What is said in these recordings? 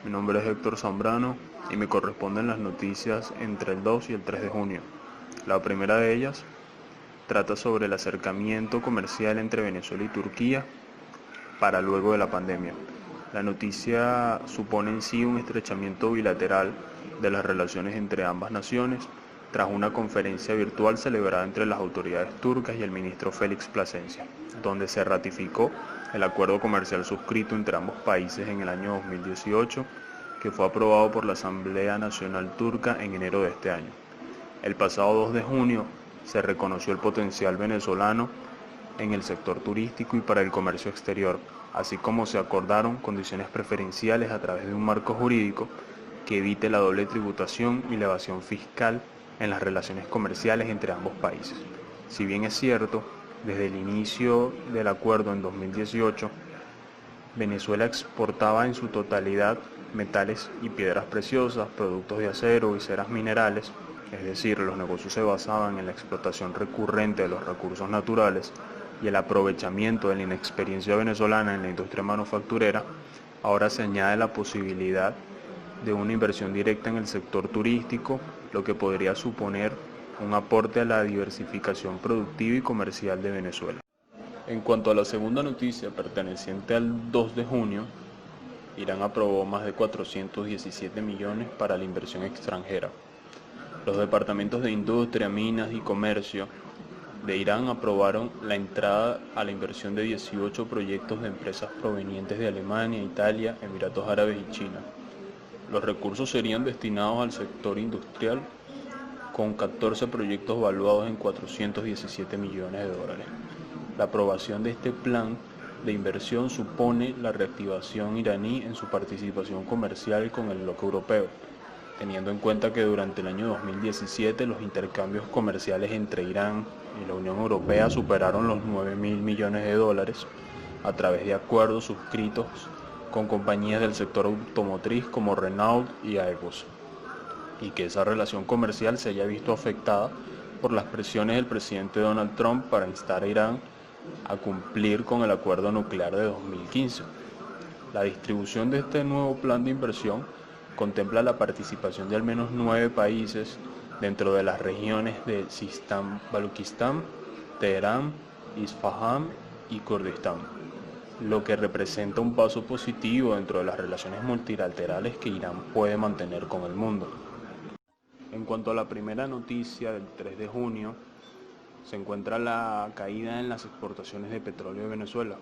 Mi nombre es Héctor Zambrano y me corresponden las noticias entre el 2 y el 3 de junio. La primera de ellas trata sobre el acercamiento comercial entre Venezuela y Turquía para luego de la pandemia. La noticia supone en sí un estrechamiento bilateral de las relaciones entre ambas naciones tras una conferencia virtual celebrada entre las autoridades turcas y el ministro Félix Plasencia, donde se ratificó el acuerdo comercial suscrito entre ambos países en el año 2018, que fue aprobado por la Asamblea Nacional Turca en enero de este año. El pasado 2 de junio se reconoció el potencial venezolano en el sector turístico y para el comercio exterior, así como se acordaron condiciones preferenciales a través de un marco jurídico que evite la doble tributación y la evasión fiscal en las relaciones comerciales entre ambos países. Si bien es cierto, desde el inicio del acuerdo en 2018, Venezuela exportaba en su totalidad metales y piedras preciosas, productos de acero y ceras minerales, es decir, los negocios se basaban en la explotación recurrente de los recursos naturales y el aprovechamiento de la inexperiencia venezolana en la industria manufacturera. Ahora se añade la posibilidad de una inversión directa en el sector turístico, lo que podría suponer un aporte a la diversificación productiva y comercial de Venezuela. En cuanto a la segunda noticia, perteneciente al 2 de junio, Irán aprobó más de 417 millones para la inversión extranjera. Los departamentos de Industria, Minas y Comercio de Irán aprobaron la entrada a la inversión de 18 proyectos de empresas provenientes de Alemania, Italia, Emiratos Árabes y China. Los recursos serían destinados al sector industrial, con 14 proyectos valuados en 417 millones de dólares. La aprobación de este plan de inversión supone la reactivación iraní en su participación comercial con el bloque europeo, teniendo en cuenta que durante el año 2017 los intercambios comerciales entre Irán y la Unión Europea superaron los 9.000 millones de dólares a través de acuerdos suscritos con compañías del sector automotriz como Renault y Airbus, y que esa relación comercial se haya visto afectada por las presiones del presidente Donald Trump para instar a Irán a cumplir con el acuerdo nuclear de 2015. La distribución de este nuevo plan de inversión contempla la participación de al menos 9 países dentro de las regiones de Sistán, Baluchistán, Teherán, Isfahán y Kurdistán, lo que representa un paso positivo dentro de las relaciones multilaterales que Irán puede mantener con el mundo. En cuanto a la primera noticia del 3 de junio, se encuentra la caída en las exportaciones de petróleo de Venezuela.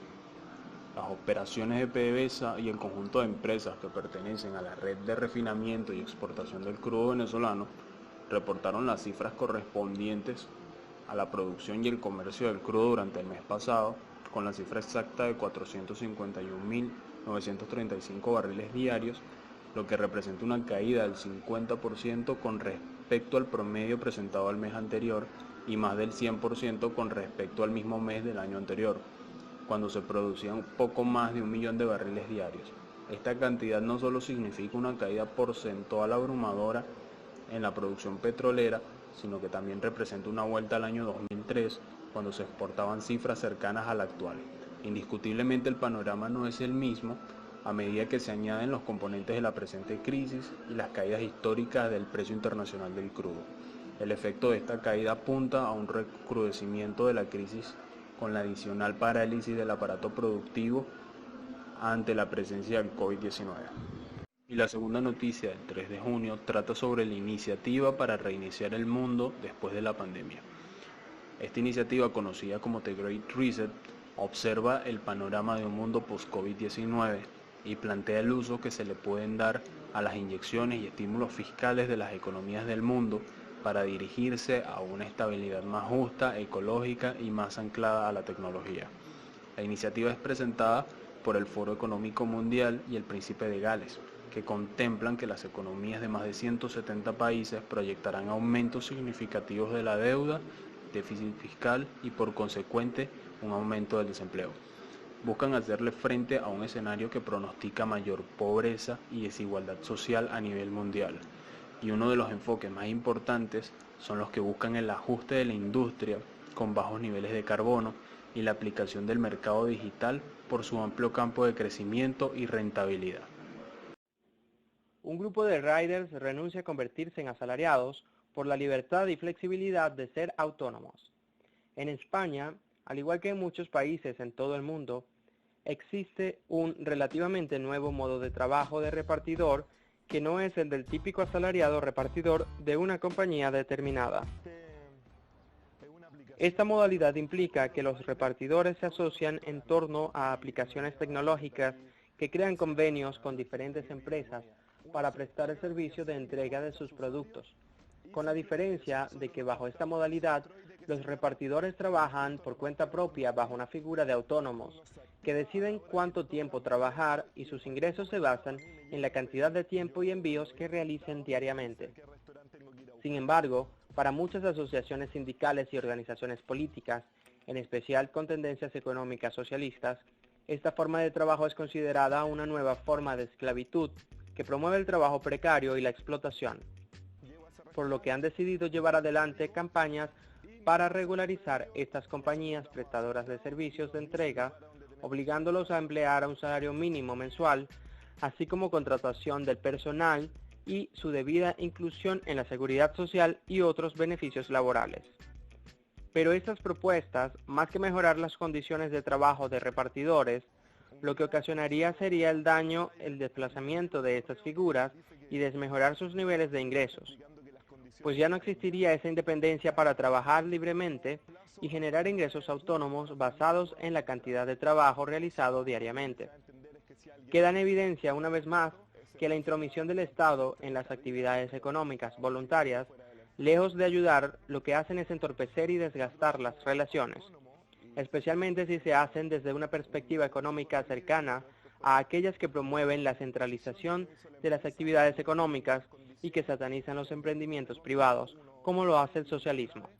Las operaciones de PDVSA y el conjunto de empresas que pertenecen a la red de refinamiento y exportación del crudo venezolano reportaron las cifras correspondientes a la producción y el comercio del crudo durante el mes pasado, con la cifra exacta de 451.935 barriles diarios, lo que representa una caída del 50% con respecto al promedio presentado al mes anterior y más del 100% con respecto al mismo mes del año anterior, cuando se producían poco más de 1 millón de barriles diarios. Esta cantidad no solo significa una caída porcentual abrumadora en la producción petrolera, sino que también representa una vuelta al año 2003, cuando se exportaban cifras cercanas a la actual. Indiscutiblemente el panorama no es el mismo a medida que se añaden los componentes de la presente crisis y las caídas históricas del precio internacional del crudo. El efecto de esta caída apunta a un recrudecimiento de la crisis con la adicional parálisis del aparato productivo ante la presencia del COVID-19. Y la segunda noticia del 3 de junio trata sobre la iniciativa para reiniciar el mundo después de la pandemia. Esta iniciativa, conocida como The Great Reset, observa el panorama de un mundo post-COVID-19 y plantea el uso que se le pueden dar a las inyecciones y estímulos fiscales de las economías del mundo para dirigirse a una estabilidad más justa, ecológica y más anclada a la tecnología. La iniciativa es presentada por el Foro Económico Mundial y el Príncipe de Gales, que contemplan que las economías de más de 170 países proyectarán aumentos significativos de la deuda, déficit fiscal y por consecuente un aumento del desempleo. Buscan hacerle frente a un escenario que pronostica mayor pobreza y desigualdad social a nivel mundial. Y uno de los enfoques más importantes son los que buscan el ajuste de la industria con bajos niveles de carbono y la aplicación del mercado digital por su amplio campo de crecimiento y rentabilidad. un grupo de riders renuncia a convertirse en asalariados por la libertad y flexibilidad de ser autónomos. En España, al igual que en muchos países en todo el mundo, existe un relativamente nuevo modo de trabajo de repartidor que no es el del típico asalariado repartidor de una compañía determinada. Esta modalidad implica que los repartidores se asocian en torno a aplicaciones tecnológicas que crean convenios con diferentes empresas para prestar el servicio de entrega de sus productos, con la diferencia de que bajo esta modalidad los repartidores trabajan por cuenta propia bajo una figura de autónomos, que deciden cuánto tiempo trabajar y sus ingresos se basan en la cantidad de tiempo y envíos que realicen diariamente. Sin embargo, para muchas asociaciones sindicales y organizaciones políticas, en especial con tendencias económicas socialistas, esta forma de trabajo es considerada una nueva forma de esclavitud que promueve el trabajo precario y la explotación, por lo que han decidido llevar adelante campañas para regularizar estas compañías prestadoras de servicios de entrega, obligándolos a emplear a un salario mínimo mensual, así como contratación del personal y su debida inclusión en la seguridad social y otros beneficios laborales. Pero estas propuestas, más que mejorar las condiciones de trabajo de repartidores, lo que ocasionaría sería el daño, el desplazamiento de estas figuras y desmejorar sus niveles de ingresos, pues ya no existiría esa independencia para trabajar libremente y generar ingresos autónomos basados en la cantidad de trabajo realizado diariamente. Queda en evidencia una vez más que la intromisión del Estado en las actividades económicas voluntarias, lejos de ayudar, lo que hacen es entorpecer y desgastar las relaciones, especialmente si se hacen desde una perspectiva económica cercana a aquellas que promueven la centralización de las actividades económicas y que satanizan los emprendimientos privados, como lo hace el socialismo.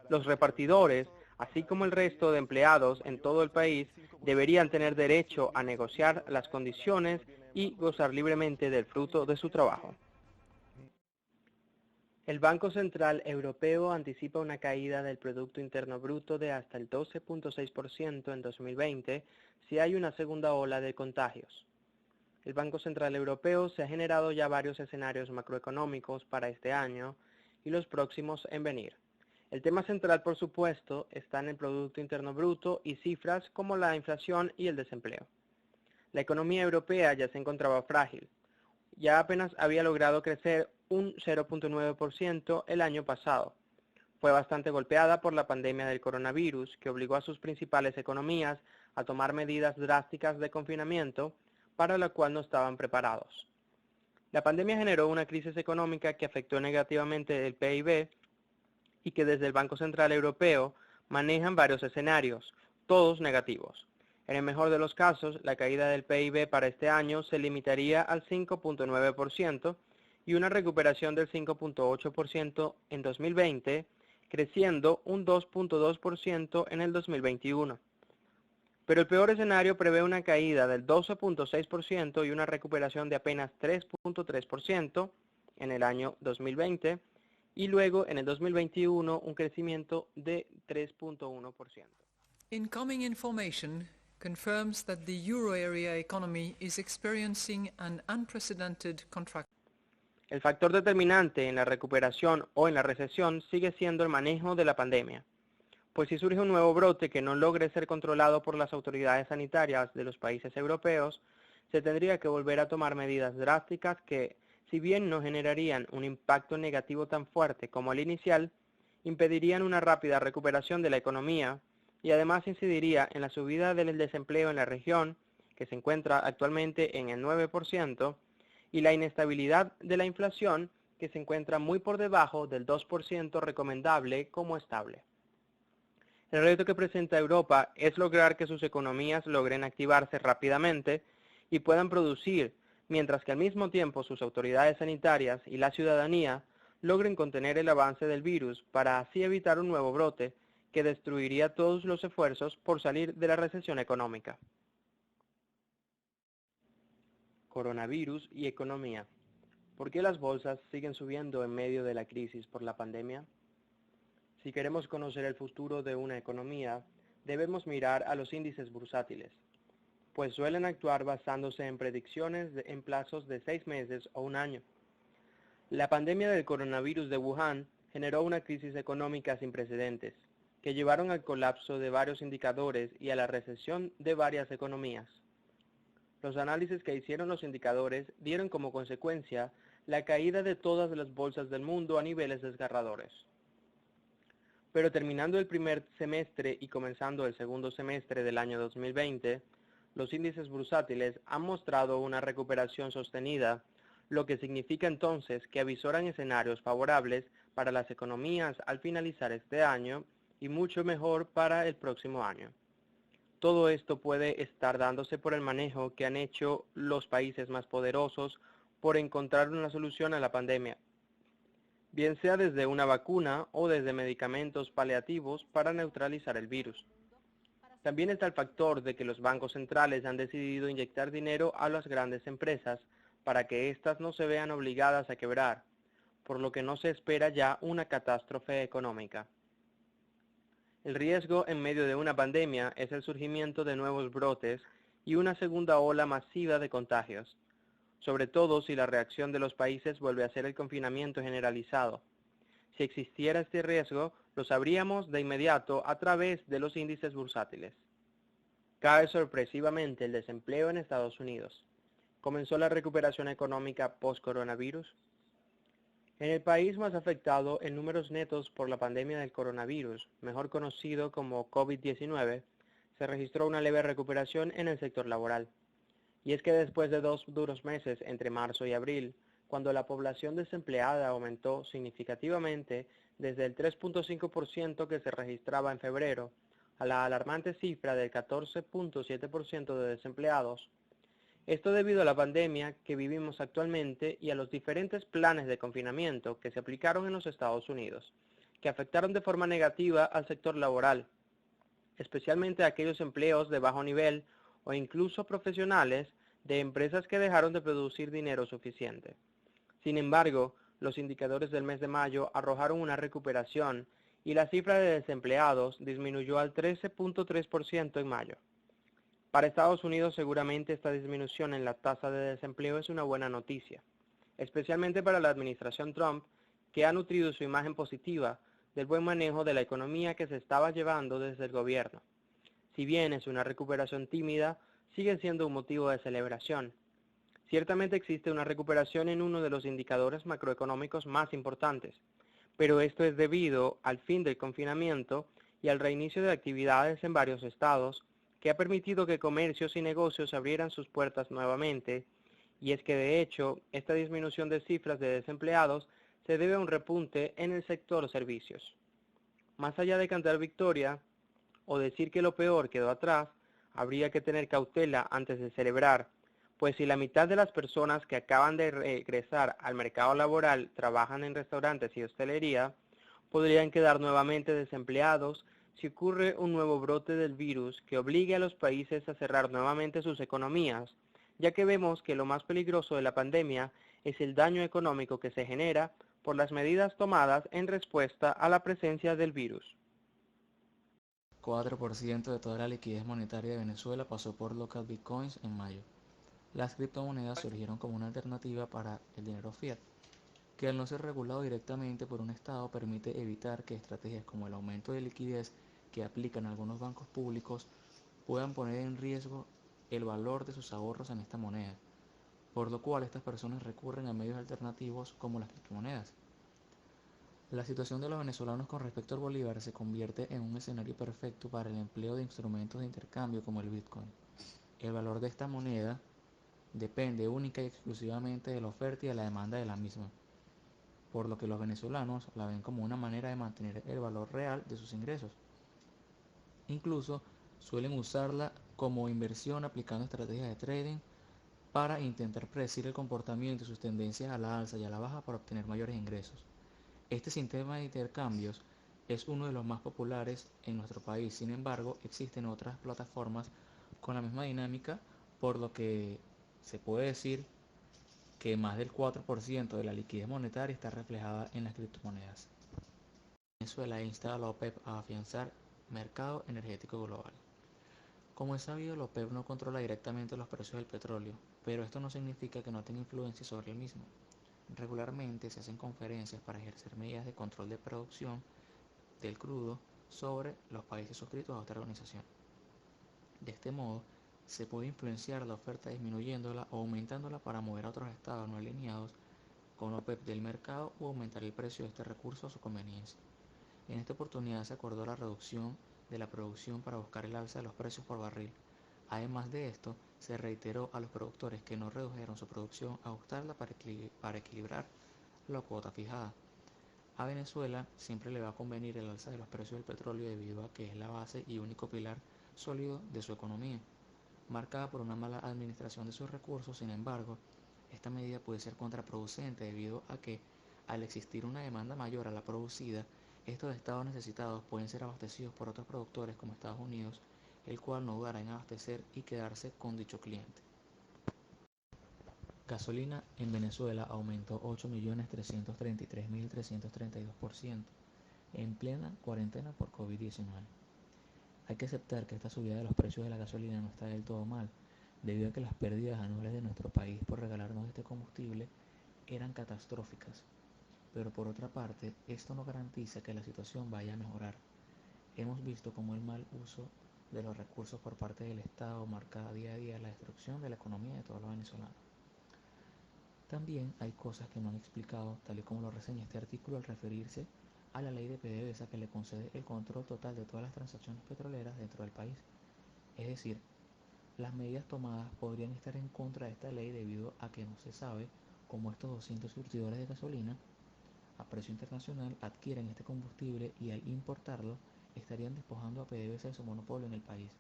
Los repartidores, así como el resto de empleados en todo el país, deberían tener derecho a negociar las condiciones y gozar libremente del fruto de su trabajo. El Banco Central Europeo anticipa una caída del Producto Interno Bruto de hasta el 12.6% en 2020 si hay una segunda ola de contagios. El Banco Central Europeo se ha generado ya varios escenarios macroeconómicos para este año y los próximos en venir. El tema central, por supuesto, está en el Producto Interno Bruto y cifras como la inflación y el desempleo. La economía europea ya se encontraba frágil. Ya apenas había logrado crecer un 0.9% el año pasado. Fue bastante golpeada por la pandemia del coronavirus, que obligó a sus principales economías a tomar medidas drásticas de confinamiento, para la cual no estaban preparados. La pandemia generó una crisis económica que afectó negativamente el PIB y que desde el Banco Central Europeo manejan varios escenarios, todos negativos. En el mejor de los casos, la caída del PIB para este año se limitaría al 5.9% y una recuperación del 5.8% en 2020, creciendo un 2.2% en el 2021. Pero el peor escenario prevé una caída del 12.6% y una recuperación de apenas 3.3% en el año 2020 y luego en el 2021 un crecimiento de 3.1%. Incoming information confirms that the euro area economy is experiencing an unprecedented contraction. El factor determinante en la recuperación o en la recesión sigue siendo el manejo de la pandemia, pues si surge un nuevo brote que no logre ser controlado por las autoridades sanitarias de los países europeos, se tendría que volver a tomar medidas drásticas que, si bien no generarían un impacto negativo tan fuerte como el inicial, impedirían una rápida recuperación de la economía y además incidiría en la subida del desempleo en la región, que se encuentra actualmente en el 9%, y la inestabilidad de la inflación, que se encuentra muy por debajo del 2% recomendable como estable. El reto que presenta Europa es lograr que sus economías logren activarse rápidamente y puedan producir, mientras que al mismo tiempo sus autoridades sanitarias y la ciudadanía logren contener el avance del virus para así evitar un nuevo brote que destruiría todos los esfuerzos por salir de la recesión económica. Coronavirus y economía. ¿Por qué las bolsas siguen subiendo en medio de la crisis por la pandemia? Si queremos conocer el futuro de una economía, debemos mirar a los índices bursátiles. pues suelen actuar basándose en predicciones en plazos de 6 meses o un año. La pandemia del coronavirus de Wuhan generó una crisis económica sin precedentes, que llevaron al colapso de varios indicadores y a la recesión de varias economías. Los análisis que hicieron los indicadores dieron como consecuencia la caída de todas las bolsas del mundo a niveles desgarradores. Pero terminando el primer semestre y comenzando el segundo semestre del año 2020, los índices bursátiles han mostrado una recuperación sostenida, lo que significa entonces que avisoran escenarios favorables para las economías al finalizar este año y mucho mejor para el próximo año. Todo esto puede estar dándose por el manejo que han hecho los países más poderosos por encontrar una solución a la pandemia, bien sea desde una vacuna o desde medicamentos paliativos para neutralizar el virus. También está el factor de que los bancos centrales han decidido inyectar dinero a las grandes empresas para que éstas no se vean obligadas a quebrar, por lo que no se espera ya una catástrofe económica. El riesgo en medio de una pandemia es el surgimiento de nuevos brotes y una segunda ola masiva de contagios, sobre todo si la reacción de los países vuelve a ser el confinamiento generalizado. Si existiera este riesgo, lo sabríamos de inmediato a través de los índices bursátiles. Cae sorpresivamente el desempleo en Estados Unidos. ¿Comenzó la recuperación económica post-coronavirus? En el país más afectado en números netos por la pandemia del coronavirus, mejor conocido como COVID-19, se registró una leve recuperación en el sector laboral. Y es que después de 2 duros meses entre marzo y abril, cuando la población desempleada aumentó significativamente desde el 3.5% que se registraba en febrero a la alarmante cifra del 14.7% de desempleados, esto debido a la pandemia que vivimos actualmente y a los diferentes planes de confinamiento que se aplicaron en los Estados Unidos, que afectaron de forma negativa al sector laboral, especialmente a aquellos empleos de bajo nivel o incluso profesionales de empresas que dejaron de producir dinero suficiente. Sin embargo, los indicadores del mes de mayo arrojaron una recuperación y la cifra de desempleados disminuyó al 13.3% en mayo. Para Estados Unidos seguramente esta disminución en la tasa de desempleo es una buena noticia, especialmente para la administración Trump, que ha nutrido su imagen positiva del buen manejo de la economía que se estaba llevando desde el gobierno. Si bien es una recuperación tímida, sigue siendo un motivo de celebración. Ciertamente existe una recuperación en uno de los indicadores macroeconómicos más importantes, pero esto es debido al fin del confinamiento y al reinicio de actividades en varios estados, que ha permitido que comercios y negocios abrieran sus puertas nuevamente, y es que de hecho esta disminución de cifras de desempleados se debe a un repunte en el sector servicios. Más allá de cantar victoria o decir que lo peor quedó atrás, habría que tener cautela antes de celebrar, pues si la mitad de las personas que acaban de regresar al mercado laboral trabajan en restaurantes y hostelería, podrían quedar nuevamente desempleados si ocurre un nuevo brote del virus que obligue a los países a cerrar nuevamente sus economías, ya que vemos que lo más peligroso de la pandemia es el daño económico que se genera por las medidas tomadas en respuesta a la presencia del virus. 4% de toda la liquidez monetaria de Venezuela pasó por local bitcoins en mayo. Las criptomonedas surgieron como una alternativa para el dinero fiat, que al no ser regulado directamente por un Estado permite evitar que estrategias como el aumento de liquidez que aplican algunos bancos públicos puedan poner en riesgo el valor de sus ahorros en esta moneda, por lo cual estas personas recurren a medios alternativos como las criptomonedas. La situación de los venezolanos con respecto al bolívar se convierte en un escenario perfecto para el empleo de instrumentos de intercambio como el Bitcoin. El valor de esta moneda depende única y exclusivamente de la oferta y de la demanda de la misma, por lo que los venezolanos la ven como una manera de mantener el valor real de sus ingresos. Incluso suelen usarla como inversión aplicando estrategias de trading para intentar predecir el comportamiento y sus tendencias a la alza y a la baja para obtener mayores ingresos. Este sistema de intercambios es uno de los más populares en nuestro país. Sin embargo, existen otras plataformas con la misma dinámica, por lo que se puede decir que más del 4% de la liquidez monetaria está reflejada en las criptomonedas. Venezuela insta a la OPEP a afianzar mercado energético global. Como es sabido, la OPEP no controla directamente los precios del petróleo, pero esto no significa que no tenga influencia sobre el mismo. Regularmente se hacen conferencias para ejercer medidas de control de producción del crudo sobre los países suscritos a esta organización. De este modo, se puede influenciar la oferta disminuyéndola o aumentándola para mover a otros estados no alineados con OPEP del mercado o aumentar el precio de este recurso a su conveniencia. En esta oportunidad se acordó la reducción de la producción para buscar el alza de los precios por barril. Además de esto, se reiteró a los productores que no redujeron su producción a ajustarla para equilibrar la cuota fijada. A Venezuela siempre le va a convenir el alza de los precios del petróleo debido a que es la base y único pilar sólido de su economía, marcada por una mala administración de sus recursos. Sin embargo, esta medida puede ser contraproducente debido a que, al existir una demanda mayor a la producida, estos estados necesitados pueden ser abastecidos por otros productores como Estados Unidos, el cual no dudará en abastecer y quedarse con dicho cliente. Gasolina en Venezuela aumentó 8.333.332% en plena cuarentena por COVID-19. Hay que aceptar que esta subida de los precios de la gasolina no está del todo mal, debido a que las pérdidas anuales de nuestro país por regalarnos este combustible eran catastróficas. Pero por otra parte, esto no garantiza que la situación vaya a mejorar. Hemos visto cómo el mal uso de los recursos por parte del Estado marca día a día la destrucción de la economía de todos los venezolanos. También hay cosas que no han explicado, tal y como lo reseña este artículo al referirse a la ley de PDVSA que le concede el control total de todas las transacciones petroleras dentro del país. Es decir, las medidas tomadas podrían estar en contra de esta ley debido a que no se sabe cómo estos 200 surtidores de gasolina a precio internacional adquieren este combustible y al importarlo estarían despojando a PDVSA de su monopolio en el país.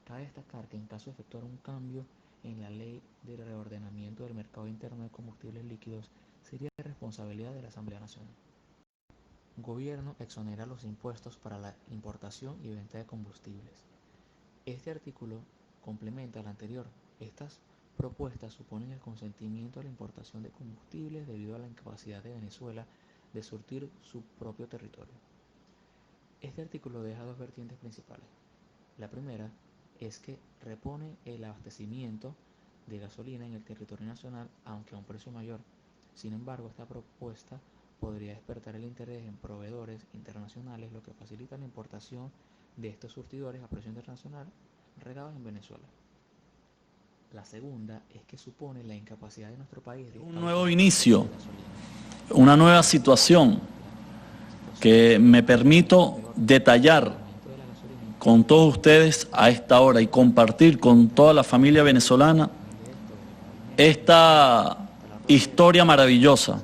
Cabe destacar que en caso de efectuar un cambio en la ley de reordenamiento del mercado interno de combustibles líquidos sería responsabilidad de la Asamblea Nacional. Gobierno exonera los impuestos para la importación y venta de combustibles. Este artículo complementa al anterior. Estas propuestas suponen el consentimiento a la importación de combustibles debido a la incapacidad de Venezuela de surtir su propio territorio. Este artículo deja dos vertientes principales. La primera es que repone el abastecimiento de gasolina en el territorio nacional, aunque a un precio mayor. Sin embargo, esta propuesta podría despertar el interés en proveedores internacionales, lo que facilita la importación de estos surtidores a precio internacional regados en Venezuela. La segunda es que supone la incapacidad de nuestro país de un nuevo inicio, una nueva situación que me permito detallar con todos ustedes a esta hora y compartir con toda la familia venezolana esta historia maravillosa.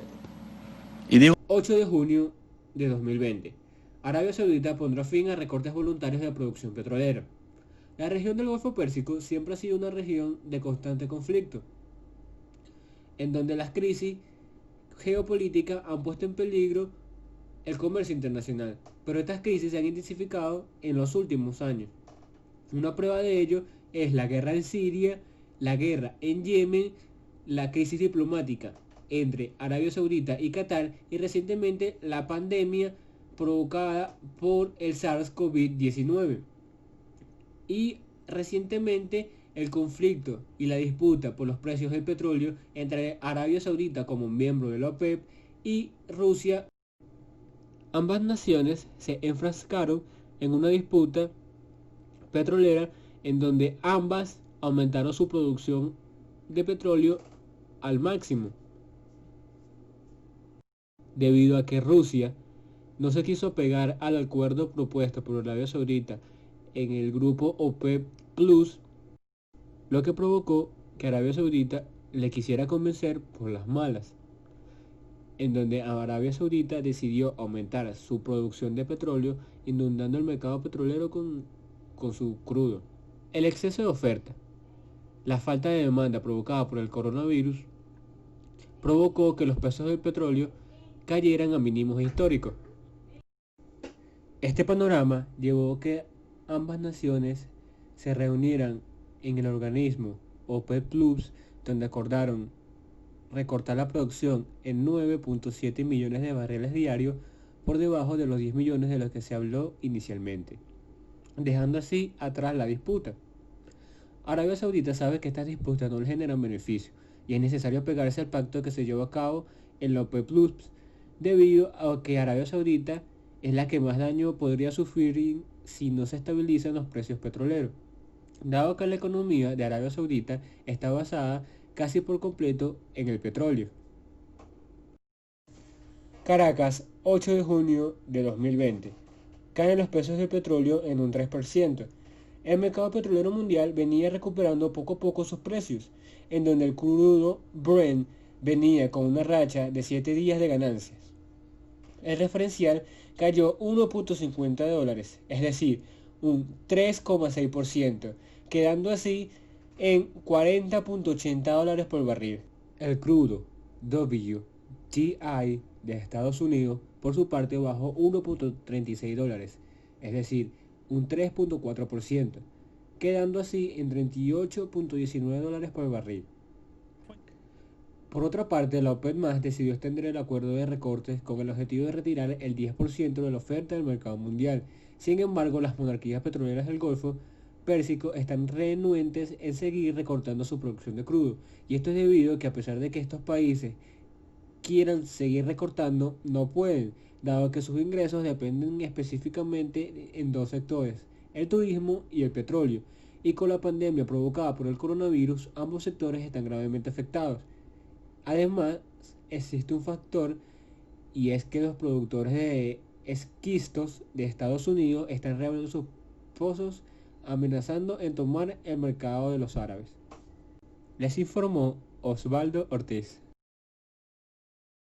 Y digo 8 de junio de 2020. Arabia Saudita pondrá fin a recortes voluntarios de producción petrolera. La región del Golfo Pérsico siempre ha sido una región de constante conflicto, en donde las crisis geopolíticas han puesto en peligro el comercio internacional, pero estas crisis se han intensificado en los últimos años. Una prueba de ello es la guerra en Siria, la guerra en Yemen, la crisis diplomática entre Arabia Saudita y Qatar y recientemente la pandemia provocada por el SARS-CoV-19. Y recientemente el conflicto y la disputa por los precios del petróleo entre Arabia Saudita como miembro de la OPEP y Rusia. Ambas naciones se enfrascaron en una disputa petrolera en donde ambas aumentaron su producción de petróleo al máximo, debido a que Rusia no se quiso pegar al acuerdo propuesto por Arabia Saudita en el grupo OPEP Plus, lo que provocó que Arabia Saudita le quisiera convencer por las malas, en donde Arabia Saudita decidió aumentar su producción de petróleo, inundando el mercado petrolero con su crudo. El exceso de oferta, la falta de demanda provocada por el coronavirus, provocó que los precios del petróleo cayeran a mínimos históricos. Este panorama llevó a que ambas naciones se reunieran en el organismo OPEP Plus, donde acordaron recortar la producción en 9.7 millones de barriles diarios, por debajo de los 10 millones de los que se habló inicialmente, dejando así atrás la disputa. Arabia Saudita sabe que estas disputas no le generan beneficio y es necesario pegarse al pacto que se llevó a cabo en la OPEP Plus, debido a que Arabia Saudita es la que más daño podría sufrir si no se estabilizan los precios petroleros, dado que la economía de Arabia Saudita está basada casi por completo en el petróleo. Caracas, 8 de junio de 2020. Caen los precios del petróleo en un 3%. El mercado petrolero mundial venía recuperando poco a poco sus precios, en donde el crudo Brent venía con una racha de 7 días de ganancias. El referencial cayó 1.50 dólares, es decir, un 3,6%, quedando así en 40.80 dólares por barril. El crudo WTI de Estados Unidos, por su parte, bajó 1.36 dólares, es decir, un 3.4%, quedando así en 38.19 dólares por barril. Por otra parte, la OPEP+ decidió extender el acuerdo de recortes con el objetivo de retirar el 10% de la oferta del mercado mundial. Sin embargo, las monarquías petroleras del Golfo Pérsico están renuentes en seguir recortando su producción de crudo, y esto es debido a que a pesar de que estos países quieran seguir recortando, no pueden, dado que sus ingresos dependen específicamente en dos sectores, el turismo y el petróleo, y con la pandemia provocada por el coronavirus, ambos sectores están gravemente afectados. Además, existe un factor, y es que los productores de esquistos de Estados Unidos están reabriendo sus pozos, amenazando en tomar el mercado de los árabes. Les informó Osvaldo Ortiz.